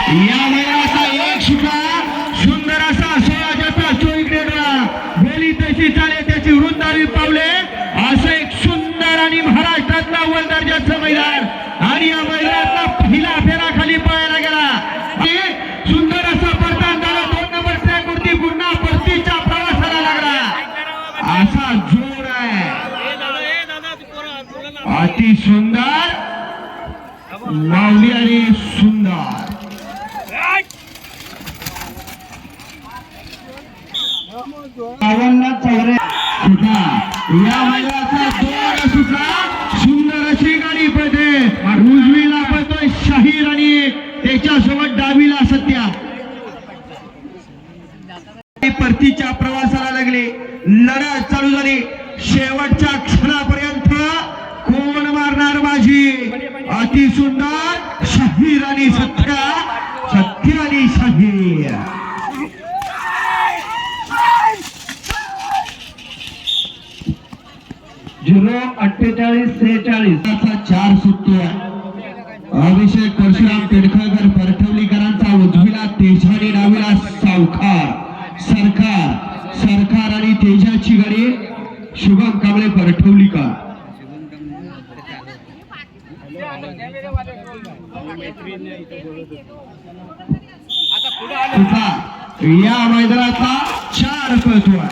या मैदानाचा एक सुद्धा सुंदर असा सोळाचा चोईकडेला बेली तशी चाले त्याची वृंदावी पावले असं एक सुंदर आणि महाराष्ट्रातला अव्वल दर्जाचं मैदान आणि या मैदानातला पहिला फेरा खाली पळायला गेला सुंदर असा परतान झाला 2 नंबर ट्रॅक वरती पुन्हा परतीच्या प्रवासाला लागला असा जोर आहे अति सुंदर माऊली आणि सुंदर या मैदानाचा जोर सुद्धा सुंदर अशी गाडी पळते उजवीला पळतोय शाहीर आणि त्याच्यासोबत डावीला सत्या परतीच्या प्रवासाला लागले लढत चालू झाली शेवटच्या क्षणापर्यंत कोण मारणार बाजी अति सुंदर शाहीर आणि सत्या आणि शाहीर 0-48-46 4 सुट्ट्या अभिषेक परशुराम पेडखळकर परठवलीकरांचा उजवीला तेजाने डावीला सावकार सरकार आणि तेजाची गाडी शुभम कांबळे परठवलीकर या मैदानाचा 4 पळतोय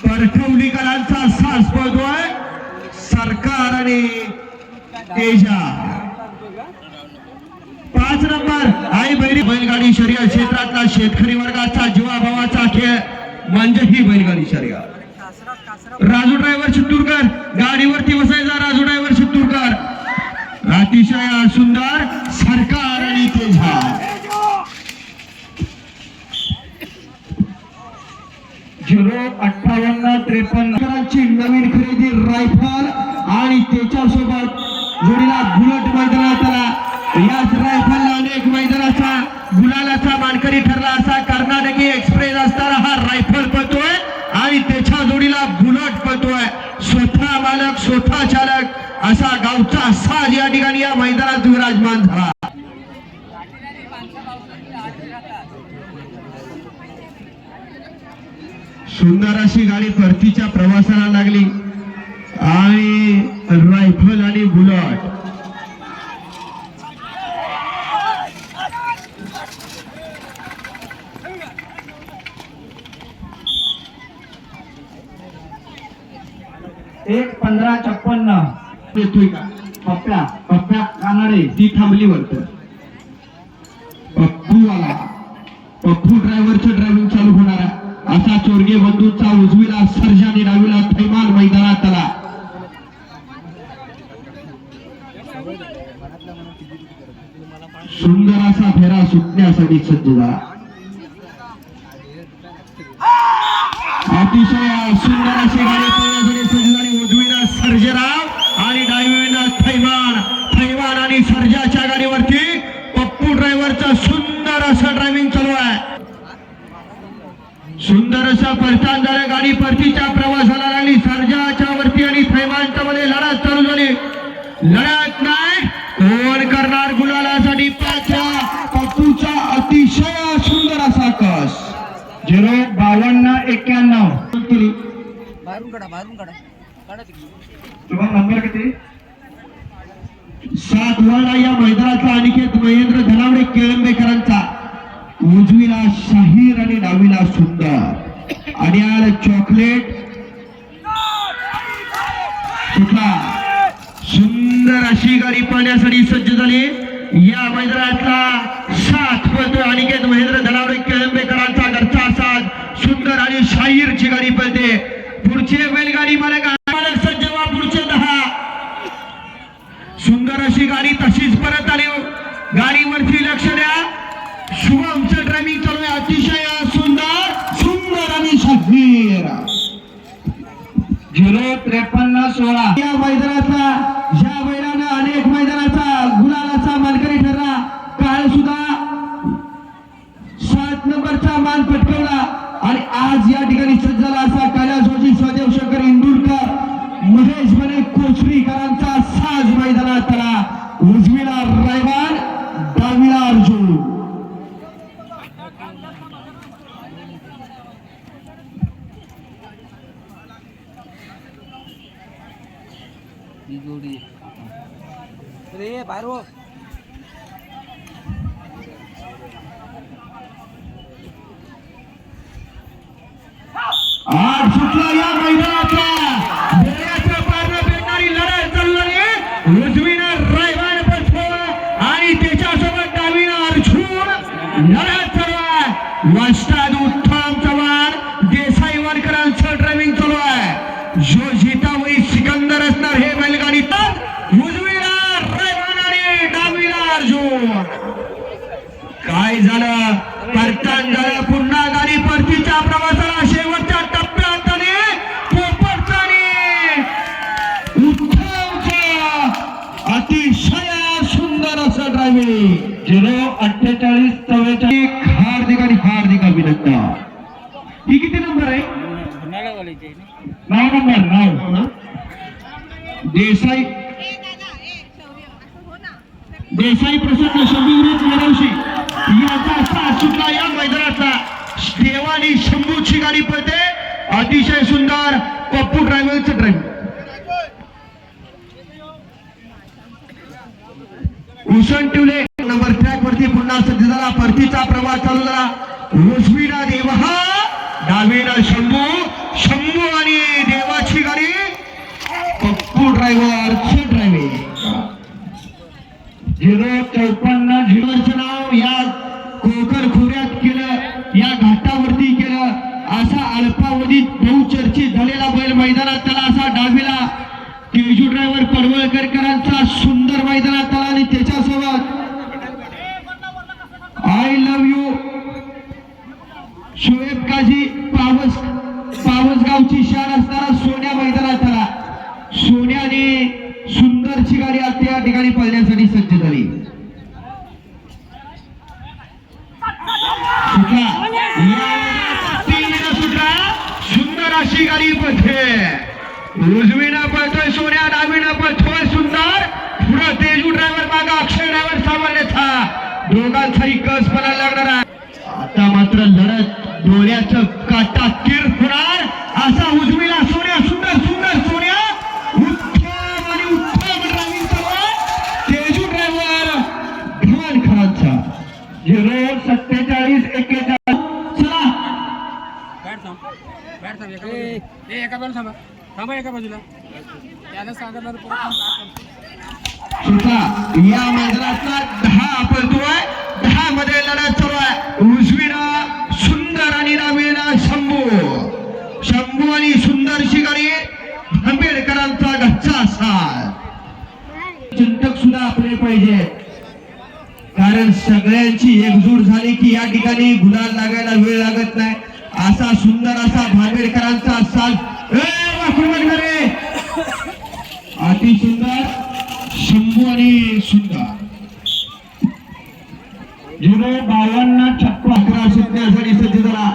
परठवलीकरांचा 6 पळतोय सरकार आणि तेजा 5 नंबर आई बहिणी बैलगाडी शर्यत क्षेत्रातला शेतकरी वर्गाचा जीवाभावाचा खेळ म्हणजे ही बैलगाडी शर्यत राजू ड्रायव्हर चित्तूरकर गाडीवरती बसायचा राजू ड्रायव्हर चित्तूरकर अतिशय सुंदर सरकार आणि तेजा 0-58-53 नवीन खरेदी रायफल आणि त्याच्यासोबत जोडीला बुलेट मैदानात आला याच रायफलला अनेक मैदानाचा गुलालाचा मानकरी ठरला असा कर्नाटकी एक्सप्रेस असताना हा रायफल पळतोय आणि त्याच्या जोडीला बुलेट पळतोय स्वतः मालक स्वतः चालक असा गावचा साज या ठिकाणी या मैदानात विराजमान झाला सुंदर अशी गाडी परतीच्या प्रवासाला लागली आणि रायफल आणि बुलेट एक 15-56 येतोय का पप्प्या कानडे ती थांबली वरत पप्पू ड्रायव्हरचं ड्रायव्हिंग चालू होणार असा चोरगे बंधूचा उजवीला सर्जाने डावीला थैमान मैदानात आला सुंदर असा फेरा सुटण्यासाठी सज्ज झाला अतिशय सुंदर अशी गाडी पळण्यासाठी सज्ज झाली उजवीला सर्जराव आणि डावीला थैमान आणि सर्जाच्या गाडीवरती पप्पू ड्रायव्हरचा सुंदर असं ड्रायव्हिंग चालू आहे सुंदर असा परतान झालं गाडी परतीच्या प्रवासाला लागली सर्जाच्या वरती आणि थैमानच्या मध्ये लढत चालू झाली लढत नाही कोण करणार गुलालासाठी पप्पूचा अतिशय सुंदर असा कस 0-52-91 नंबर किती 7 वाडा या मैदानाचा अनिकेत महेंद्र धनावडे केळंबेकरांचा उजवीला शाहीर आणि डावीला सुंदर आणि चॉकलेट सुंदर अशी गाडी पाहण्यासाठी सज्ज झाली या मैदानातला 7 पळतोय अनिकेत महेंद्र धनावडे केळंबेकरांचा घरचा साथ सुंदर आणि शाहीरची गाडी पळते पुढचे बैलगाडी मालक सज्ज व्हा पुढचे 10 सुंदर अशी गाडी तशीच परत आली गाडीवरती लक्ष द्या शुभमचं ड्रायव्हिंग चालू आहे अतिशय सुंदर आणि शाहीर 0-53-16 या मैदानाचा ज्या बैलानं अनेक मैदानाचा गुलालाचा मानकरी ठरला काल सुद्धा 7 नंबरचा मान पटकवला आणि आज या ठिकाणी सज्ज झाला असा कैलासवासी स्वदेव शंकर इंदुरकर महेश बने कोचरीकरांचा साज मैदानात आला उजवीला रायवान डावीला अर्जुन आज सुटला या मैदानाचा डोळ्याच्या पारनं भेटणारी लढाई चालू आहे. उजवीनं रायवान पटोळा आणि त्याच्यासोबत डावीनं अर्जुन लढत चालू आहे. वस्ताद उत्तम चव्हाण देसाई वानकरांचं ड्रायव्हिंग चालू आहे. जो जिता वही सिकंदर असणार हे बैलगाडी तर उजवीला रायवान आणि डावीला अर्जुन. काय झालं परतान झालं पुन्हा गाडी परतीच्या प्रवासाला शेवटच्या टप्प्यात आणि पोपटचानी उत्तमचा अतिशय सुंदर असं ड्रायव्हिंग 04844 हार्दिक आणि हार्दिक अभिनंदन. ही किती नंबर आहे? 9 नंबर 9 देसाई देसाई प्रसन्न शंभूराज वरवशी याचा साथ सुटला या मैदानाचा. देवानी शंभूची गाडी पळते अतिशय सुंदर पप्पू ड्रायव्हरचं ड्रायव्हिंग. उसन टिवले नंबर ट्रॅक वरती पुन्हा सज्ज झाला. परतीचा प्रवास चालू झाला. उजवीला देवा डावीला शंभू शंभू आणि देवाची गाडी पप्पू ड्रायव्हरचं ड्रायव्हिंग. 054 जीवनचं नाव या कोकण खोऱ्यात केलं, या घाटावरती केलं. असा अल्पावधीत बहुचर्चित झालेला बैल मैदानात त्याला असा डावीला तेजू ड्रायव्हर पडवळकरांचा सुंदर मैदानात आला आणि त्याच्यासोबत I love you Shoaib Kazi पावसगावची शान असणारा सोन्या मैदानात आला. सोन्याने सुंदरची गाडी आता या ठिकाणी पळण्यासाठी सज्ज झाली. सुटला सुंदर अशी गाडी पळते. उजवीनं पळतोय सोन्या डावीनं पळतोय सुंदर. पुढं तेजू ड्रायव्हर मागा अक्षय ड्रायव्हर सावरण्याचा दोघांचाही कस पणाला लागणार आहे. आता मात्र लढत डोळ्याचं काटा तीर होणार. असा उजवीला सोन्या सुंदर सुंदर सोन्या उत्तम आणि उत्तम ड्रायव्हिंग तेजू ड्रायव्हर धवनकरांचा. 04741 चला एका बाजूला त्याला सांगितलं सुद्धा या मैदानातला 10 पळतोय. 10 मध्ये लढत चालू आहे. उजवीनं सुंदर आणि डावीनं शंभू शंभू आणि सुंदरची गाडी आंबेडकरांचा घरचा साथ. चिंतक सुद्धा आपले पाहिजे कारण सगळ्यांची एकजूट झाली की या ठिकाणी गुलाल लागायला वेळ लागत नाही. असा सुंदर असा भांबेडकरांचा साथ अति सुंदर शंभू आणि सुंदर. 05256 सुटण्यासाठी सज्ज झाला.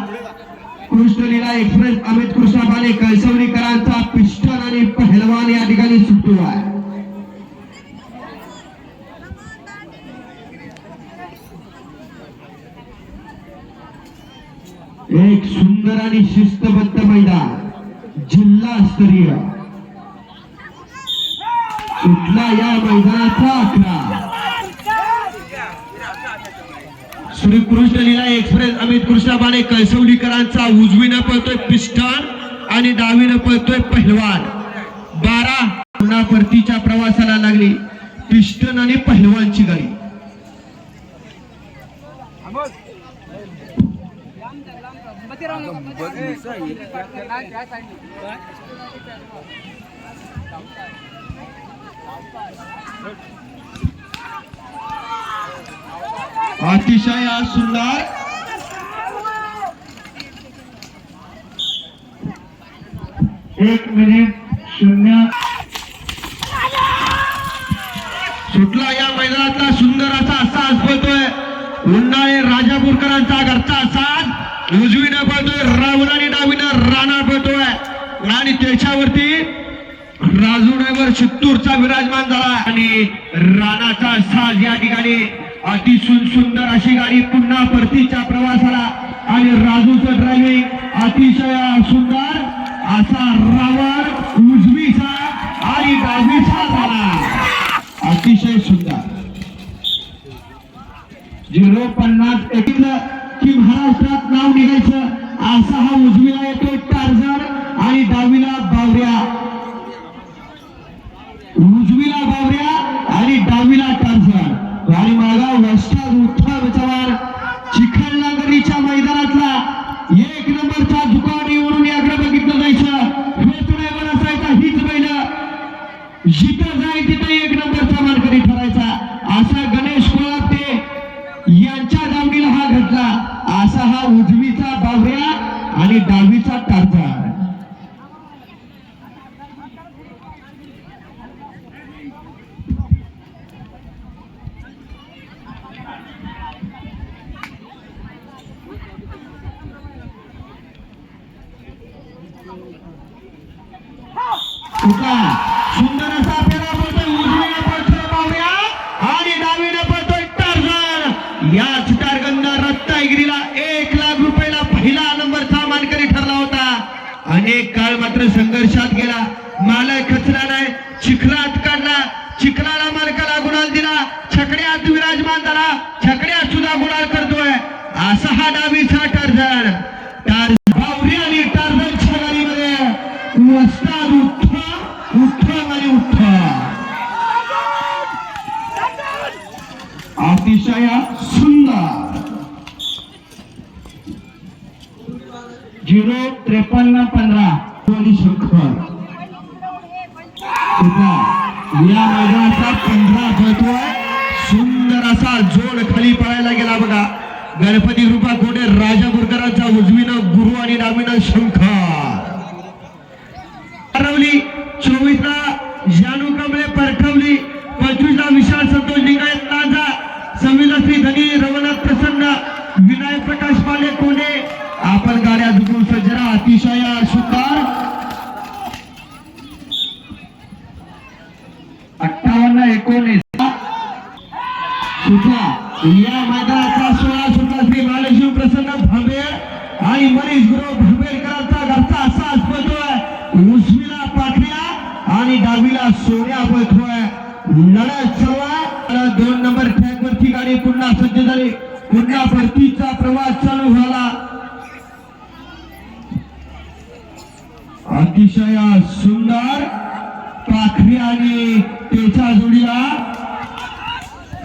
कृष्णलीला एक्सप्रेस अमित कृष्णा बाले कळसवलीकरांचा पिस्टन आणि पहलवान या ठिकाणी सुटतो आहे. एक सुंदर आणि शिस्तबद्ध मैदान जिल्हास्तरीय सुटला या मैदानाचा 11. श्री कृष्ण लीला एक्सप्रेस अमित कृष्णा बाणे कळसवलीकरांचा उजवीनं पळतोय पिस्टन आणि डावीनं पळतोय पहलवान. 12 पुन्हा परतीच्या प्रवासाला लागली पिस्टन आणि पहलवानची गाडी. अतिशय सुंदर 1 मिनिट 0 सुटला या मैदानातला सुंदर असा साज पळतोय. उन्हाळे राजापूरकरांचा घरचा साज उजवीनं पळतोय राहुल आणि डावीनं राणा पळतोय आणि त्याच्यावरती राजू ड्रायव्हर चित्तूरचा विराजमान झाला आणि राणाचा साज या ठिकाणी अति सुंदर अशी गाडी पुन्हा परतीच्या प्रवासाला आणि राजूचं ड्रायव्हिंग अतिशय सुंदर असा रावण उजवीचा आणि डावीचा झाला अतिशय सुंदर. 050 सांगितलं की महाराष्ट्रात नाव निघायचं असा हा उजवीला येतो टार्झन आणि डावीला बावऱ्या, उजवीला बावऱ्या आणि डावीला टार्झन आणि मागा वस्ताद उद्धव चव्हाण चिखलनागरीच्या मैदानातला 1 नंबरचा दुकानीवरून याकडे बघितलं जायचं, हेच ड्रायव्हर असायचा, हीच बैल जिथं जाईल तिथे 1 नंबरचा मानकरी ठरायचा, असा गणेश कोळापटे यांच्या दावणीला हा घडला, असा हा उजवीचा बावऱ्या आणि डावीचा टार्झन. सुंदर असा फेरा पडतोय, उजवीला पडतोय बावऱ्या आणि डावीला पडतोय टार्झन. याच टार्झननं रत्नागिरीला 1 लाख रुपयाला पहिला नंबरचा मानकरी ठरला होता. अनेक काळ मात्र संघर्षात गेला, मालक खचला नाही, चिखलात काढला, चिखलाला मालकाला गुलाल दिला, छकड्यात विराजमान झाला, छकड्यात सुद्धा गुलाल करतोय असा हा डावीचा टार्झन. बावरी आणि टार्झनच्या गाडीमध्ये वस्ताद उठ्ठम आणि उठ्ठम. अतिशय सुंदर 05315 दोन्ही शंकर या मैदानाचा 15 पळतोय. सुंदर असा जोड खाली पळायला गेला बघा. गणपती कृपा कोडे राजापूरकरांचा उजवीनं गुरु आणि डावीनं शंकर. 24ला जानू कमळे परठवली, 25ला विशाल संतोष लिंगायत लांजा, 26ला श्री धनी रवनाथ प्रसन्न विनायक प्रकाश पाले कोंडे. आपण गाड्या झुकून सज्जरा. अतिशय सुंदर 5819 सुद्धा या मैदानाचा 16 सुद्धा श्री बालशिव प्रसन्न भांबेर आणि मनीष गुरु भांबेरकरांचा घरचा असा पळतोय. उजवीला पाखऱ्या आणि डावीला सोन्या पळतोय. लढत चला 2 नंबर ट्रॅक वरची गाडी पुन्हा सज्ज झाली, पुन्हा भरतीचा प्रवास चालू झाला. अतिशय सुंदर पाखरी आणि त्याच्या जोडीला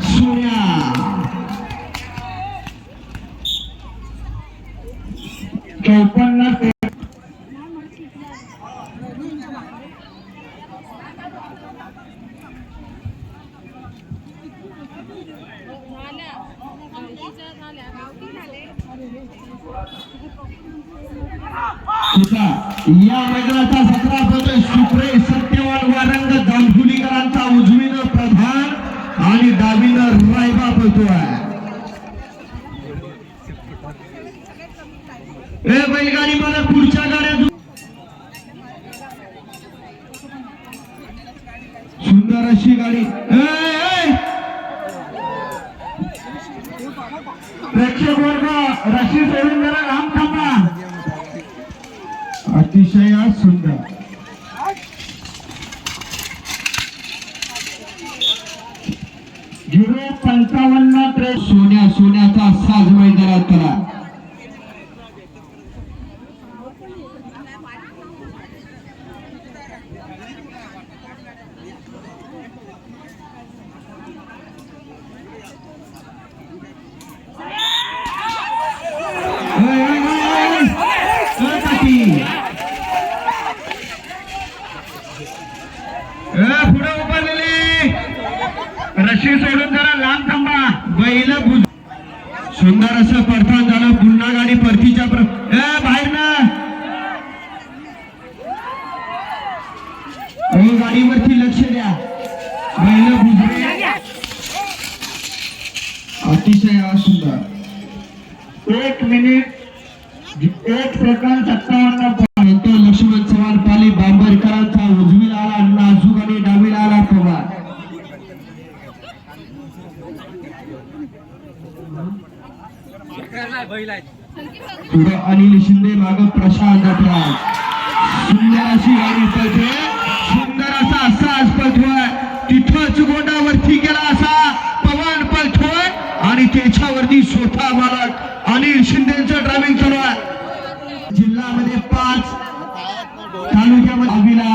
सोन्या. 54 या मैदानाचा 17 पळतोय. सुप्रे सत्यवान वारंग जांभुलीकरांचा उजवीनं प्रधान आणि डावीनं रायबा पळतोय. बैलगाडी मला पुढच्या गाड्या सुंदर अशी गाडी. प्रेक्षक वर्ग रशी सोडून जरा लांब थांबा. अतिशय सुंदर 055 सोन्याचा साज मैदानात करा. पुढे उभारलेले रशी सोडून जरा लांब थांबा. बैल सुंदर असं परथान झालं. पुन्हा गाडी परतीच्या बाहेर ना गाडीवरती लक्ष द्या. बैल बुजरे. अतिशय सुंदर 1 मिनिट 1 सेकंद 57 म्हणतो लक्ष्मण चव्हाण पाली बांबरकरांचा उजवीला आला नाजूक आणि डावीला आला पवार. पुढे अनिल शिंदे, माग प्रशांत जपराज. सुंदर अशी गाडी पळते, सुंदर असा साज पळतोय. तिथंच गोंडावरती गेला असा पवन पळतोय आणि आणि त्याच्यावरती स्वतः मालक अनिल शिंदेचं ड्रायव्हिंग चालू आहे. जिल्ह्यामध्ये 5, तालुक्यामध्ये अभिला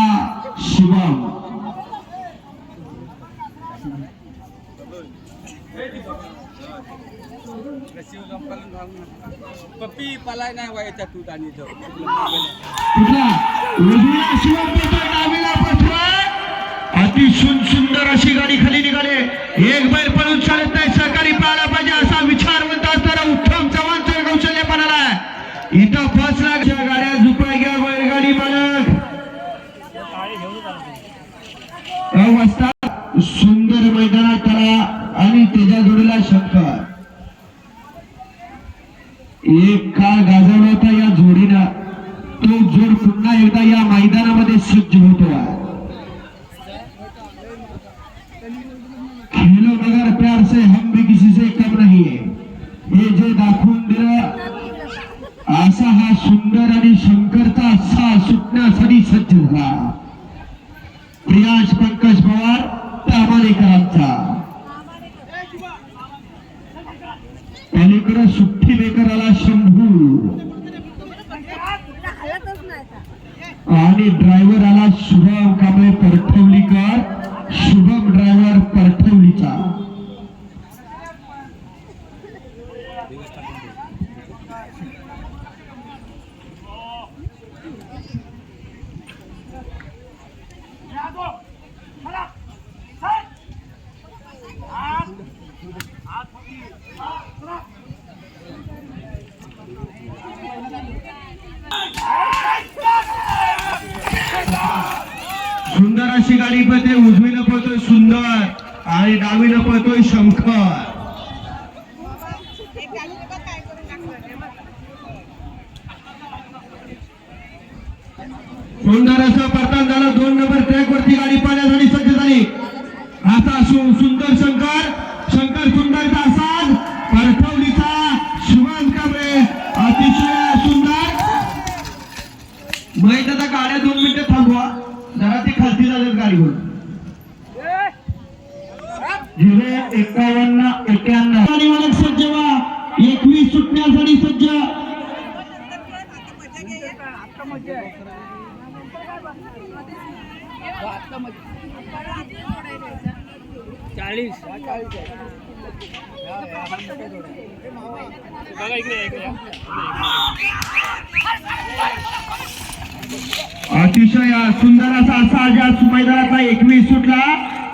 शिवम. पप्पी पलाय नाही व्हायचा तू आणि कुठला उजवीला शिवम पळतोय, डावीला पळतोय. अति सुंदर अशी गाडी खाली निघाले. एक बैल पळून चालत नाही, सहकारी पाहायला पाहिजे असा विचारवंत असणारा उत्तम चव्हाणचं कौशल्य पणाला आहे. इथं 5 लाखच्या गाड्या झुपाय घ्या बैलगाडी मालक. अवस्था सुंदर मैदानात करा आणि त्याच्या जोडीला शंकर. एक काळ गाजवला होता या जोडीनं, तो जोड पुन्हा एकदा या मैदानामध्ये सज्ज होतो. खेलो मगर प्यार से हम भी किसी से कम नहीं है, हे जे दाखवून दिलं असा हा सुंदर आणि शंकरचा असा सुटण्यासाठी सज्ज झाला. प्रियांश पंकज पवार तामालेकरांचा. पलीकडे सुट्टी मेकर आला शंभू आणि ड्रायव्हर आला शुभम कांबळे परठवलीकर. शुभम ड्रायव्हर परठवलीचा. सुंदर अशी गाडी पळते. उजवीनं पळतोय सुंदर आणि डावीनं पळतोय शंकर. सुंदर असं परतान झालं. 2 नंबर ट्रॅक वरती गाडी पाहण्यासाठी सज्ज झाली. असा सुंदर शंकर सुंदरचा साज परठवलीचा शिवान कांबळे. अतिशय सुंदर. माहित आता गाड्या 2 मिनिटं थांबवा जरा, ते खालती झालेत गाडीवर. 051-91 गाडी मालक सज्ज व्हा. 21 सुटण्यासाठी सज्ज. अतिशय सुंदर असा या मैदानातला 21 सुटला.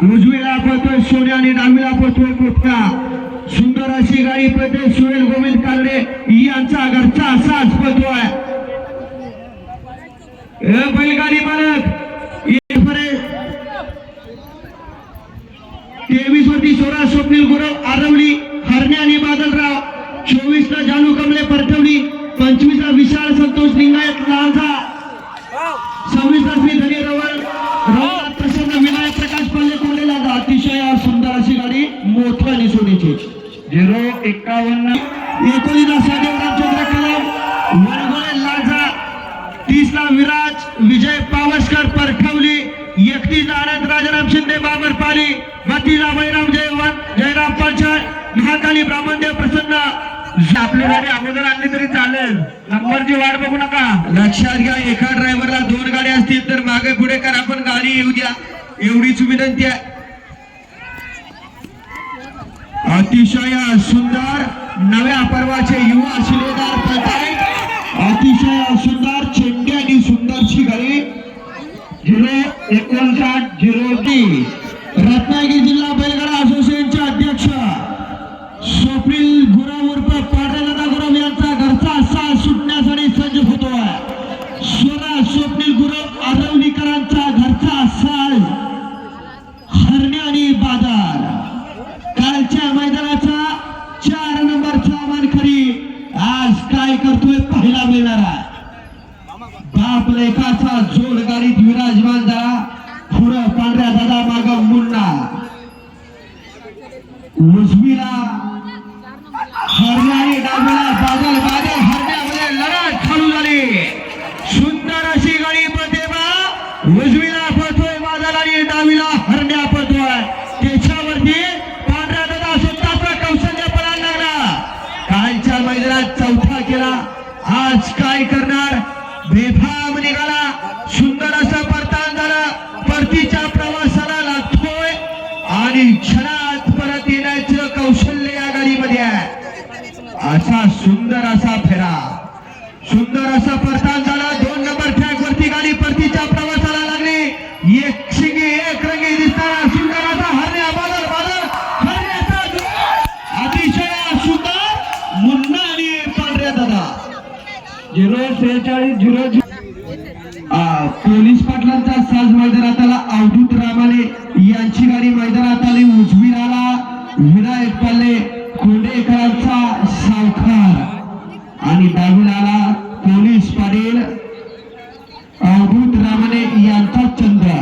उजवीला पळतोय सोन्या आणि डावीला पळतोय मोठा. सुंदर अशी गाडी पळते. सुनील गोविंद कालडे यांचा घरचा असाच पळतोय. बैलगाडी मालक 23 वरती सोरा स्वप्नील गुरव आरवली हरणे आणि बादलराव. 24 ला जानू कमले परठवली. 25 ला विशाल संतोष लिंगायत लांजा. 26 ला श्री धनी रवळ प्रसन्न विनायक प्रकाश पल्ले कोंडेला. अतिशय सुंदर अशी गाडी मोठ्या आणि सोनीची. 051 19 देव रामचंद्र कलम वरगोळे लांजा. 30 ला विराज विजय पावसकर परठवली. 31 आनंद राजाराम शिंदे बाबर पाली. 32 ला बैराम जयराम पंचाळ महाकाली ब्राह्मणदेव प्रसन्न. आपली गाडी अगोदर आणली तरी चालेल, नंबरची वाट बघू नका. लक्षात घ्या, एका ड्रायव्हरला 2 गाड्या असतील तर मागे पुढे करा, पण गाडी येऊ द्या एवढीच विनंती आहे. अतिशय सुंदर नव्या पर्वाचे युवा शिलेदार पळताय. अतिशय सुंदर चेंडी आणि सुंदरची गाडी. 059-03 रत्नागिरी जिल्हा बैलगाडा असोसिएशनचे अध्यक्ष स्वप्नील गुरव उर्फ पांढरदादा गुरव यांचा घरचा साज सुटण्यासाठी सज्ज होतोय. स्वप्नील गुरव आरवलीकरांचा घरचा साज हरणे आणि बाजार. कालच्या मैदानाचा 4 नंबरचा मानकरी आज काय करतोय पाहायला मिळणार आहे. बाप लेखाचा जोड गाडीत विराजमान झाला. पुढं पांढऱ्या दादा माग मुन्ना. उजवीला हरणे आणि डावीला बादल. हरण्यामध्ये लढत चालू झाली. सुंदर अशी गाडी पळते बा. उजवीला पळतोय बादल आणि डावीला हरण्या पळतोय. त्याच्यावरती पांढऱ्या दादा स्वतःचा कौशल्य पणाला चौथा केला. आज काय करणार, बेफाम निघाला, सुंदर असं परतान झालं, परतीच्या प्रवासाला लागतोय आणि क्षणात परत येण्याचं कौशल्य या गाडीमध्ये आहे. असा सुंदर असा फेरा, सुंदर असा परतान झाला. 2 नंबर ट्रॅक वरती गाडी परतीच्या प्रवासाला लागली. एक शिंगी एक रंगी दिसणारा सुंदर असा हरण्या बादल बादल हरण्याचा अतिशय सुंदर मुन्ना आणि पांढऱ्या दादा 04600 पोलीस पाटलांचा साज मैदानात आला. अवधूत रामाने यांची गाडी मैदानात आली. उजवीला विनायक पाले कोंडेकरांचा सावकार आणि डावीला पोलीस पाटील अवधूत रामाने यांचा चंद्र.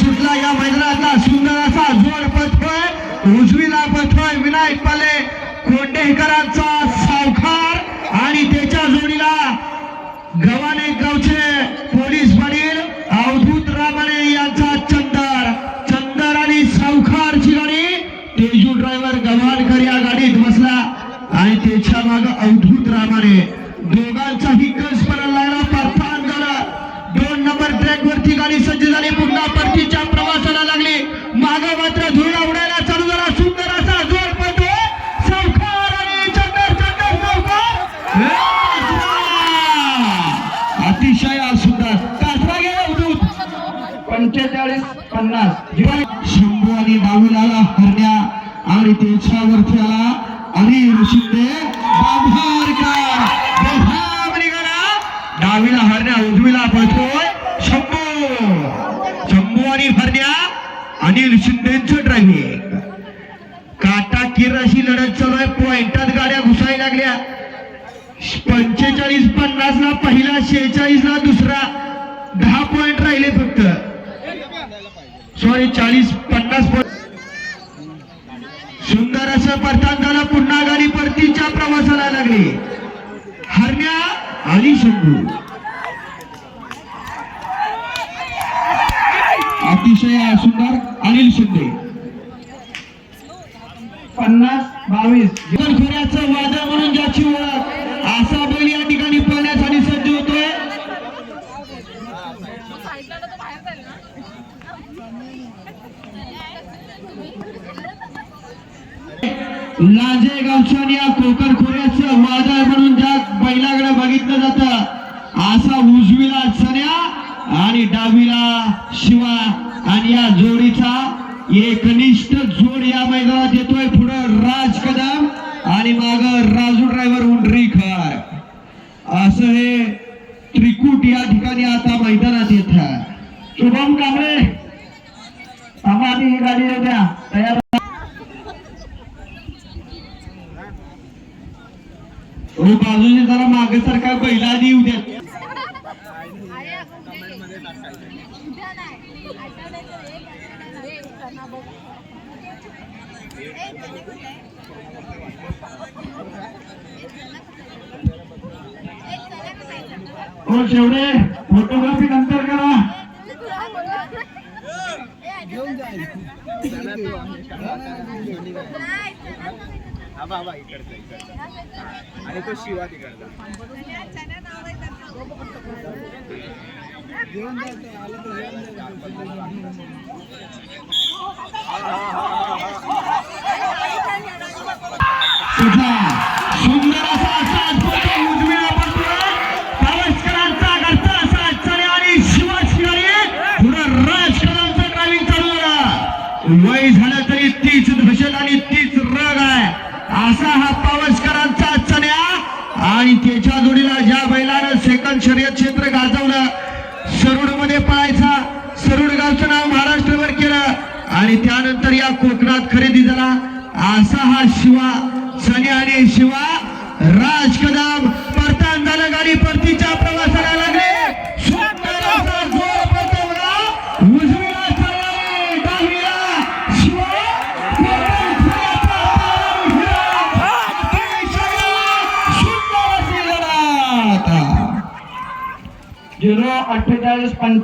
सुटला या मैदानातला सुंदर असा जोड पथोय, उजवीला पथोय विनायक पाले कोंडेकरांचा सावकार आणि त्याच्या जोडीला गव्हाणे गावचे पोलीस पाटील अवधूत रामाने यांचा चंदर. चंदर आणि सावकारची गाडी, तेजू ड्रायव्हर गव्हाणकर या गाडीत बसला आणि त्याच्या माग अवधूत रामाने. दोघांचाही कस पडायला लागला, परतान झाला. 2 नंबर ट्रॅक वरती गाडी सज्ज झाली, पुन्हा परतीच्या प्रवासाला लागली. माग मात्र धुळा उडायला चालू झाला. सुंदर असा जोड पडतो सावकार आणि चंदर चंदर सावकार. अतिशय सुंदर कासरा गेला अवधूत 4550 शंभू आणि डावीला हरण्या आणि त्याच्यावरती आला अनिल शिंदे बांभारकर. डावीला हरण्या उजवीला पळतोय शंभू आणि हरण्या अनिल शिंदेचं ड्रायव्हिंग. काटाकीर अशी लढत चालू आहे. पॉइंटात गाड्या घुसायला लागल्या. 45-50 ला पहिला, 46 ला दुसरा. 10 पॉइंट राहिले फक्त. Sorry 40-50 point. सुंदर असं परतान झालं. पुन्हा गाडी परतीच्या प्रवासाला लागली. हरण्या आणि शंभू अतिशय सुंदर. अनिल शिंदे 50-22 खोऱ्याचं वादळ म्हणून ज्याची ओळख असा बैल या ठिकाणी पळण्यासाठी सज्ज होतोय. लांजे गावच्या या कोकण खोऱ्याचं वादळ म्हणून ज्या बैलाकडे बघितलं जातं, असा उजवीला सन्या आणि डावीला शिवा आणि या जोडीचा एकनिष्ठ जोड या मैदानात येतोय. पुढं राज कदम आणि माग राजू ड्रायव्हर उंडरीकर. असं हे त्रिकूट या ठिकाणी आता मैदानात येत आहे. शुभम कांबळे आम्हाला ही गाडी द्या तयार. बाजूने जरा मागे सरकार पहिला आधी येऊ द्या. हो शेवडे फोटोग्राफी नंतर करा. आणि तो शिवा तिकडचा सुंदर असा उजवीला पावसकरांचा घरचा असा चणे आणि शिवाची गाडी पुढं राजकरांचं ड्रायव्हिंग चालू झालं. वय झालं तरी तीच दहशत आणि तीच रग आहे. असा हा पावसकरांचा चण्या आणि त्याच्या जोडीला ज्या बैलानं सेकंड शर्यत क्षेत्र गाजवलं, सरुड मध्ये पळायचा, सरुड गावचं नाव महाराष्ट्रभर केलं आणि त्यानंतर या कोकणात खरेदी झाला. असा हा शिवा सनी आणि शिवा राज कदम परतान झालं. गाडी परतीच्या प्रवासाला लागले. सुंदर असा जोर पटवला. उजवीला चढाई, डावीला शिवा. 048